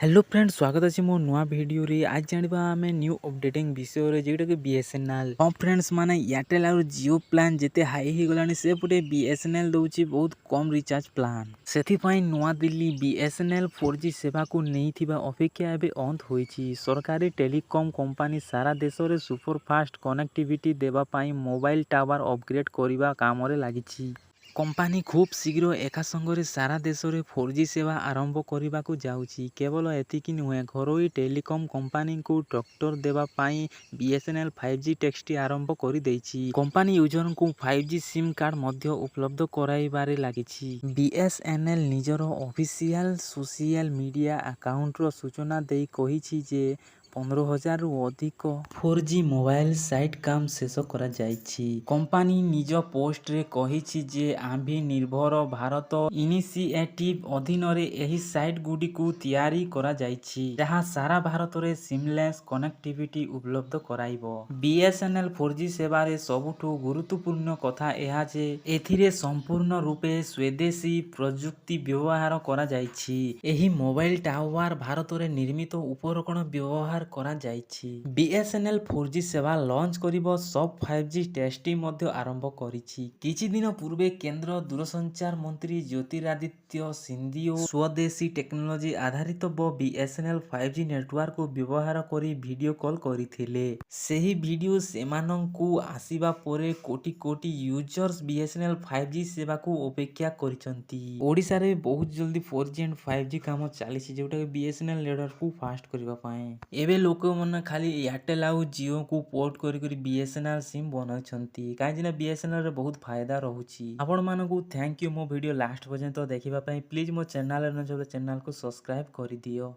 Hello friends स्वागत अछि मो नुआ वीडियो रे। आज जानिबा आमे न्यू अपडेटिंग विषय रे जेटा कि BSNL फ्रेंड्स माने एयरटेल और जियो प्लान जेते हाई ही गलानी से पुटे BSNL दउची बहुत कम रिचार्ज प्लान सेथि पई नुआ दिल्ली BSNL 4G सेवा को नैथिबा अपेक्षा एबे अंत होईची। सरकारी टेलीकॉम कंपनी सारा देश रे सुपर फास्ट कनेक्टिविटी देबा पई मोबाइल टावर अपग्रेड करिबा काम रे लागिची। कंपनी खूब शीघ्र एका संगरे सारा देश रे 4G सेवा आरंभ करने को जाउची। केवल एतिकी नुहे घरोई टेलीकॉम कंपनी को टक्कर देबा पाई BSNL 5G टेक्सटी आरंभ कर देइची। कंपनी यूजर को 5G सिम कार्ड मध्य उपलब्ध कराइबारे लागिची। BSNL निजर ऑफिशियल सोशल मीडिया अकाउंट रो सूचना देई कहिची जे 15,000 रु अधिक 4G मोबाइल साइट काम शेष करा जाइछि। कंपनी निज पोस्ट रे कहिछि जे आम्भी निर्भर भारत इनिशिएटिव अधीन रे एही साइट गुडी को तैयारी करा जाइछि जहां सारा भारत रे सिमलेस कनेक्टिविटी उपलब्ध कराइबो। BSNL 4G सेवा रे सबुठु गुरुत्वपूर्ण कथा एहा जे एथिरे संपूर्ण रूपे स्वदेशी प्रजुक्ति व्यवहार करा जाइछि। एही मोबाइल टावर भारत रे निर्मित उपकरण व्यवहार करा जाइछि। BSNL 4G सेवा लॉन्च करिबो सब 5G टेस्टिंग मध्य आरंभ करिछि। किछि दिन पूर्वे केंद्र दूरसंचार मंत्री ज्योतिरादित्य सिंधिया स्वदेशी टेक्नोलॉजी आधारित BSNL 5G नेटवर्क को व्यवहार करी वीडियो कॉल करिथिले। सेही वीडियो सेमानंकु आसीबा परे कोटी कोटी यूजर्स BSNL 5G सेवा को अपेक्षा करिसंती। ओडिसा रे बहुत जल्दी 4G एंड 5G काम चलीछि जोटा BSNL नेटवर्क को फास्ट करिबा पाए। एबे लोक मन खाली एयरटेल आउ जियो को पोर्ट करी BSNL सिम बनाउछंती काहे जे BSNL रे बहुत फायदा रहुछि। आपण मानकु थैंक यू मो वीडियो लास्ट पर्यंत देखिबा पई। प्लीज मो चैनल न जो चैनल को सब्सक्राइब करि दियो।